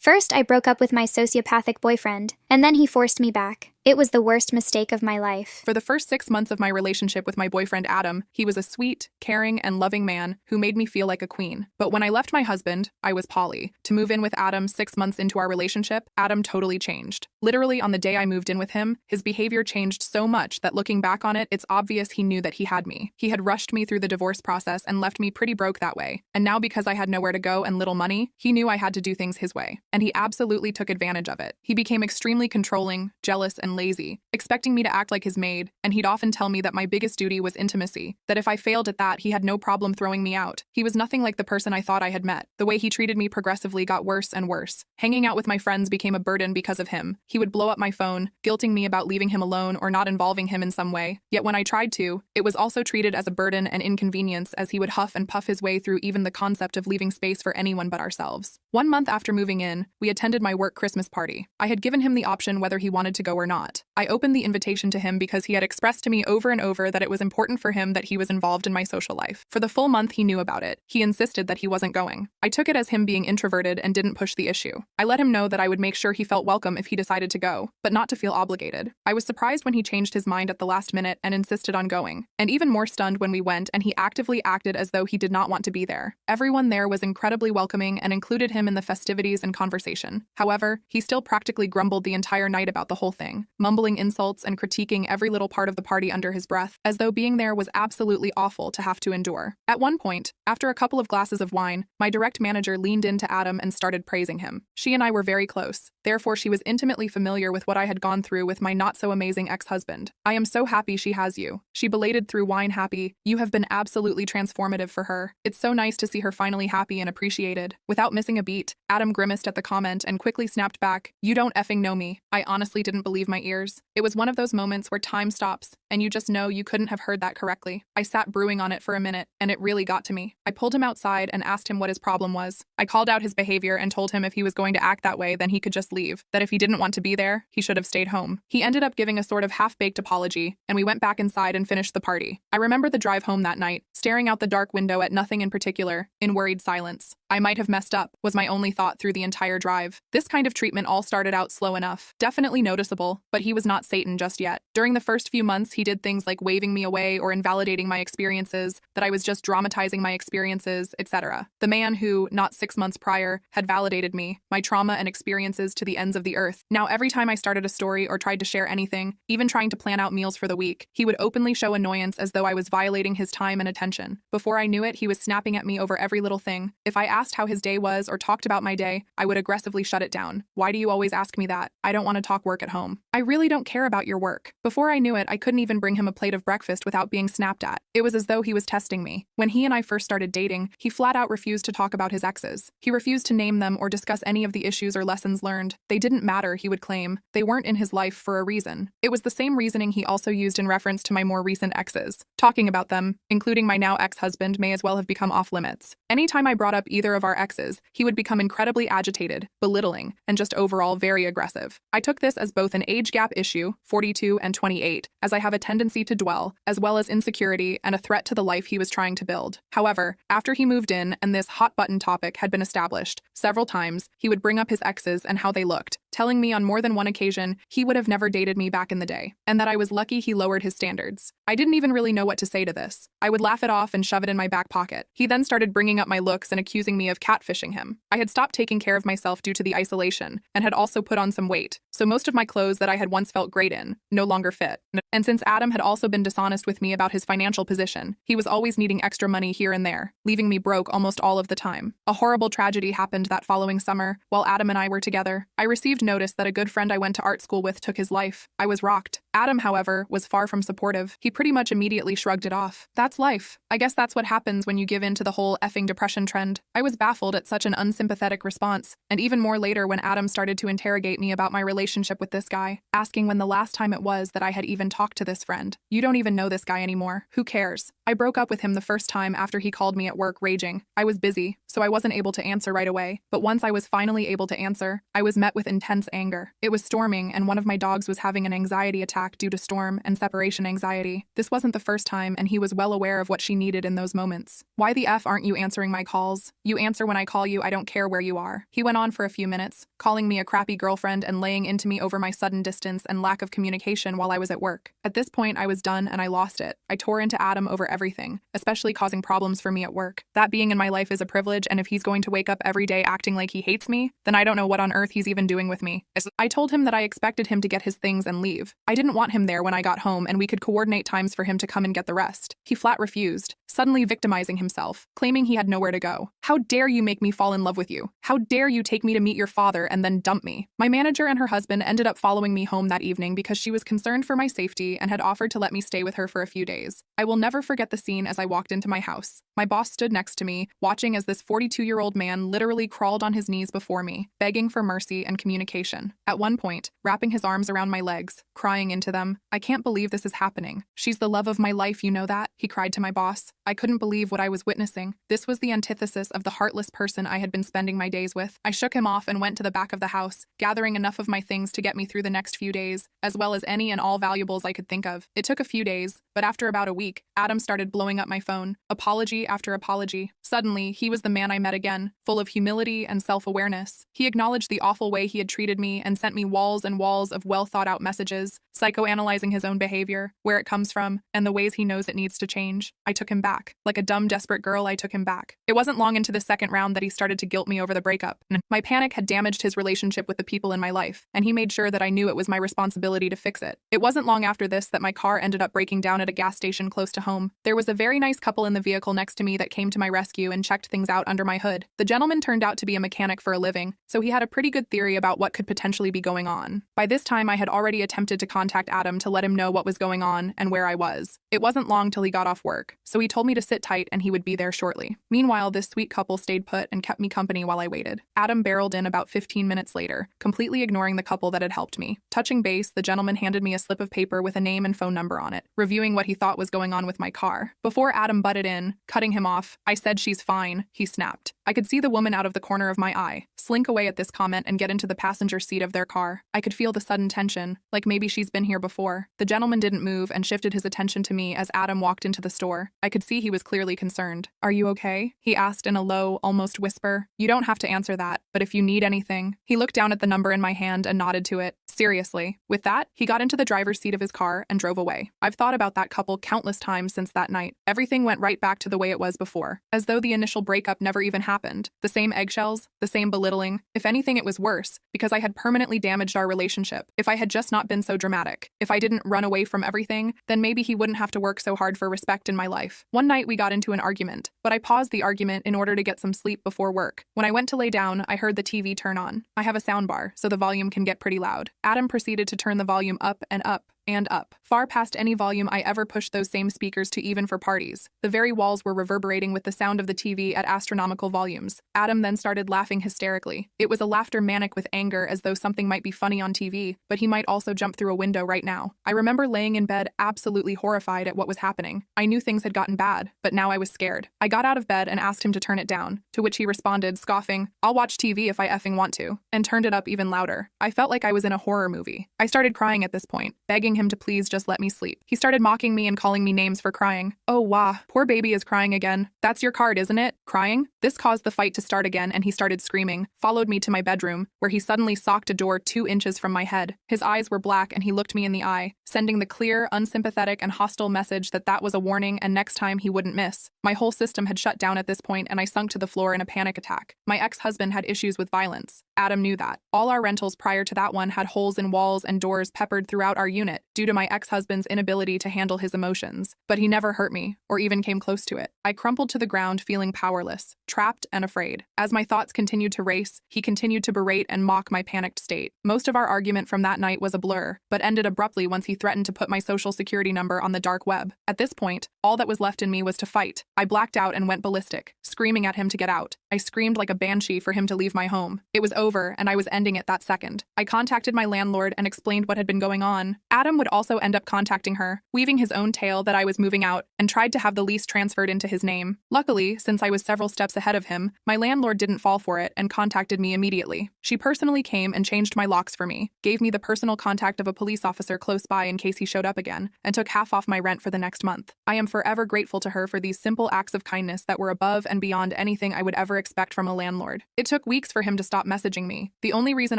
First, I broke up with my sociopathic boyfriend, and then he forced me back. It was the worst mistake of my life. For the first 6 months of my relationship with my boyfriend Adam, he was a sweet, caring, and loving man who made me feel like a queen. But when I left my husband, I was Polly, to move in with Adam 6 months into our relationship, Adam totally changed. Literally on the day I moved in with him, his behavior changed so much that looking back on it, it's obvious he knew that he had me. He had rushed me through the divorce process and left me pretty broke that way. And now because I had nowhere to go and little money, he knew I had to do things his way. And he absolutely took advantage of it. He became extremely controlling, jealous, and lazy, expecting me to act like his maid, and he'd often tell me that my biggest duty was intimacy, that if I failed at that, he had no problem throwing me out. He was nothing like the person I thought I had met. The way he treated me progressively got worse and worse. Hanging out with my friends became a burden because of him. He would blow up my phone, guilting me about leaving him alone or not involving him in some way. Yet when I tried to, it was also treated as a burden and inconvenience, as he would huff and puff his way through even the concept of leaving space for anyone but ourselves. 1 month after moving in, we attended my work Christmas party. I had given him the option whether he wanted to go or not. I opened the invitation to him because he had expressed to me over and over that it was important for him that he was involved in my social life. For the full month he knew about it. He insisted that he wasn't going. I took it as him being introverted and didn't push the issue. I let him know that I would make sure he felt welcome if he decided to go, but not to feel obligated. I was surprised when he changed his mind at the last minute and insisted on going, and even more stunned when we went and he actively acted as though he did not want to be there. Everyone there was incredibly welcoming and included him in the festivities and conversation. However, he still practically grumbled the entire night about the whole thing, mumbling insults and critiquing every little part of the party under his breath, as though being there was absolutely awful to have to endure. At one point, after a couple of glasses of wine, my direct manager leaned into Adam and started praising him. She and I were very close, therefore she was intimately familiar with what I had gone through with my not-so-amazing ex-husband. "I am so happy she has you," she belated through wine happy. "You have been absolutely transformative for her. It's so nice to see her finally happy and appreciated." Without missing a beat, Adam grimaced at the comment and quickly snapped back, "You don't effing know me." I honestly didn't believe my ears. It was one of those moments where time stops, and you just know you couldn't have heard that correctly. I sat brewing on it for a minute, and it really got to me. I pulled him outside and asked him what his problem was. I called out his behavior and told him if he was going to act that way, then he could just leave, that if he didn't want to be there, he should have stayed home. He ended up giving a sort of half-baked apology, and we went back inside and finished the party. I remember the drive home that night, staring out the dark window at nothing in particular, in worried silence. I might have messed up, was my only thought through the entire drive. This kind of treatment all started out slow enough, definitely noticeable, but he was not Satan just yet. During the first few months, he did things like waving me away or invalidating my experiences, that I was just dramatizing my experiences, etc. The man who, not 6 months prior, had validated me, my trauma and experiences to the ends of the earth. Now every time I started a story or tried to share anything, even trying to plan out meals for the week, he would openly show annoyance as though I was violating his time and attention. Before I knew it, he was snapping at me over every little thing. If I asked how his day was or talked about my day, I would aggressively shut it down. "Why do you always ask me that? I don't want to talk work at home." "I really don't care about your work." Before I knew it, I couldn't even bring him a plate of breakfast without being snapped at. It was as though he was testing me. When he and I first started dating, he flat out refused to talk about his exes. He refused to name them or discuss any of the issues or lessons learned. They didn't matter, he would claim. They weren't in his life for a reason. It was the same reasoning he also used in reference to my more recent exes. Talking about them, including my now ex-husband, may as well have become off limits. Anytime I brought up either of our exes, he would become incredibly agitated, belittling, and just overall very aggressive. I took this as both an age gap issue, 42 and 28, as I have a tendency to dwell, as well as insecurity and a threat to the life he was trying to build. However, after he moved in and this hot-button topic had been established, several times, he would bring up his exes and how they looked, telling me on more than one occasion he would have never dated me back in the day, and that I was lucky he lowered his standards. I didn't even really know what to say to this. I would laugh it off and shove it in my back pocket. He then started bringing up my looks and accusing me of catfishing him. I had stopped taking care of myself due to the isolation, and had also put on some weight, so most of my clothes that I had once felt great in no longer fit. And since Adam had also been dishonest with me about his financial position, he was always needing extra money here and there, leaving me broke almost all of the time. A horrible tragedy happened that following summer, while Adam and I were together. I received notice that a good friend I went to art school with took his life. I was rocked. Adam, however, was far from supportive. He pretty much immediately shrugged it off. "That's life. I guess that's what happens when you give in to the whole effing depression trend." I was baffled at such an unsympathetic response, and even more later when Adam started to interrogate me about my relationship with this guy, asking when the last time it was that I had even talked to this friend. "You don't even know this guy anymore. Who cares?" I broke up with him the first time after he called me at work raging. I was busy, so I wasn't able to answer right away, but once I was finally able to answer, I was met with intense intense anger. It was storming, and one of my dogs was having an anxiety attack due to storm and separation anxiety. This wasn't the first time, and he was well aware of what she needed in those moments. "Why the F aren't you answering my calls? You answer when I call you, I don't care where you are." He went on for a few minutes, calling me a crappy girlfriend and laying into me over my sudden distance and lack of communication while I was at work. At this point, I was done and I lost it. I tore into Adam over everything, especially causing problems for me at work. That being in my life is a privilege, and if he's going to wake up every day acting like he hates me, then I don't know what on earth he's even doing with me. I told him that I expected him to get his things and leave. I didn't want him there when I got home, and we could coordinate times for him to come and get the rest. He flat refused, suddenly victimizing himself, claiming he had nowhere to go. "How dare you make me fall in love with you? How dare you take me to meet your father and then dump me?" My manager and her husband ended up following me home that evening because she was concerned for my safety and had offered to let me stay with her for a few days. I will never forget the scene as I walked into my house. My boss stood next to me, watching as this 42-year-old man literally crawled on his knees before me, begging for mercy and communication. At one point, wrapping his arms around my legs, crying into them. "I can't believe this is happening. She's the love of my life, you know that?" he cried to my boss. I couldn't believe what I was witnessing. This was the antithesis of the heartless person I had been spending my days with. I shook him off and went to the back of the house, gathering enough of my things to get me through the next few days, as well as any and all valuables I could think of. It took a few days, but after about a week, Adam started blowing up my phone, apology after apology. Suddenly, he was the man I met again, full of humility and self-awareness. He acknowledged the awful way he had treated me and sent me walls and walls of well-thought-out messages, psychoanalyzing his own behavior, where it comes from, and the ways he knows it needs to change. I took him back. Like a dumb, desperate girl, I took him back. It wasn't long into the second round that he started to guilt me over the breakup. My panic had damaged his relationship with the people in my life, and he made sure that I knew it was my responsibility to fix it. It wasn't long after this that my car ended up breaking down at a gas station close to home. There was a very nice couple in the vehicle next to me that came to my rescue and checked things out under my hood. The gentleman turned out to be a mechanic for a living, so he had a pretty good theory about what could potentially be going on. By this time, I had already attempted to contact Adam to let him know what was going on and where I was. It wasn't long till he got off work, so he told me to sit tight and he would be there shortly. Meanwhile, this sweet couple stayed put and kept me company while I waited. Adam barreled in about 15 minutes later, completely ignoring the couple that had helped me. Touching base, the gentleman handed me a slip of paper with a name and phone number on it, reviewing what he thought was going on with my car. Before Adam butted in, cutting him off, "I said she's fine," he snapped. I could see the woman out of the corner of my eye, slink away at this comment and get into the passenger seat of their car. I could feel the sudden tension, like maybe she's been here before. The gentleman didn't move and shifted his attention to me as Adam walked into the store. I could see he was clearly concerned. "Are you okay?" he asked in a low, almost whisper. "You don't have to answer that, but if you need anything." He looked down at the number in my hand and nodded to it. Seriously. With that, he got into the driver's seat of his car and drove away. I've thought about that couple countless times since that night. Everything went right back to the way it was before, as though the initial breakup never even happened. The same eggshells, the same belittling. If anything, it was worse, because I had permanently damaged our relationship. If I had just not been so dramatic, if I didn't run away from everything, then maybe he wouldn't have to work so hard for respect in my life. One night we got into an argument, but I paused the argument in order to get some sleep before work. When I went to lay down, I heard the TV turn on. I have a soundbar, so the volume can get pretty loud. Adam proceeded to turn the volume up and up and up, far past any volume I ever pushed those same speakers to, even for parties. The very walls were reverberating with the sound of the TV at astronomical volumes. Adam then started laughing hysterically. It was a laughter manic with anger, as though something might be funny on TV, but he might also jump through a window right now. I remember laying in bed absolutely horrified at what was happening. I knew things had gotten bad, but now I was scared. I got out of bed and asked him to turn it down, to which he responded, scoffing, "I'll watch TV if I effing want to," and turned it up even louder. I felt like I was in a horror movie. I started crying at this point, begging him to please just let me sleep. He started mocking me and calling me names for crying. "Oh, wah, poor baby is crying again. That's your card, isn't it? Crying?" This caused the fight to start again, and he started screaming, followed me to my bedroom, where he suddenly socked a door 2 inches from my head. His eyes were black and he looked me in the eye, sending the clear, unsympathetic, and hostile message that that was a warning and next time he wouldn't miss. My whole system had shut down at this point and I sunk to the floor in a panic attack. My ex-husband had issues with violence. Adam knew that. All our rentals prior to that one had holes in walls and doors peppered throughout our unit due to my ex-husband's inability to handle his emotions. But he never hurt me, or even came close to it. I crumpled to the ground feeling powerless, trapped and afraid. As my thoughts continued to race, he continued to berate and mock my panicked state. Most of our argument from that night was a blur, but ended abruptly once he threatened to put my social security number on the dark web. At this point, all that was left in me was to fight. I blacked out and went ballistic, screaming at him to get out. I screamed like a banshee for him to leave my home. It was over. over, and I was ending it that second. I contacted my landlord and explained what had been going on. Adam would also end up contacting her, weaving his own tale that I was moving out, and tried to have the lease transferred into his name. Luckily, since I was several steps ahead of him, my landlord didn't fall for it and contacted me immediately. She personally came and changed my locks for me, gave me the personal contact of a police officer close by in case he showed up again, and took half off my rent for the next month. I am forever grateful to her for these simple acts of kindness that were above and beyond anything I would ever expect from a landlord. It took weeks for him to stop messaging me. The only reason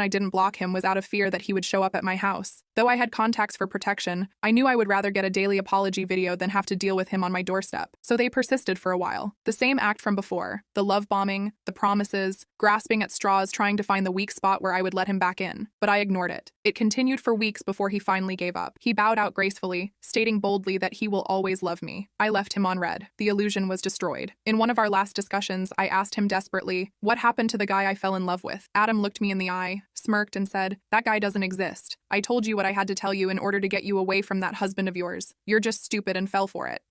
I didn't block him was out of fear that he would show up at my house. Though I had contacts for protection, I knew I would rather get a daily apology video than have to deal with him on my doorstep. So they persisted for a while. The same act from before. The love bombing, the promises, grasping at straws trying to find the weak spot where I would let him back in. But I ignored it. It continued for weeks before he finally gave up. He bowed out gracefully, stating boldly that he will always love me. I left him on red. The illusion was destroyed. In one of our last discussions, I asked him desperately, "What happened to the guy I fell in love with?" Adam looked me in the eye, smirked, and said, "That guy doesn't exist. I told you what I had to tell you in order to get you away from that husband of yours. You're just stupid and fell for it."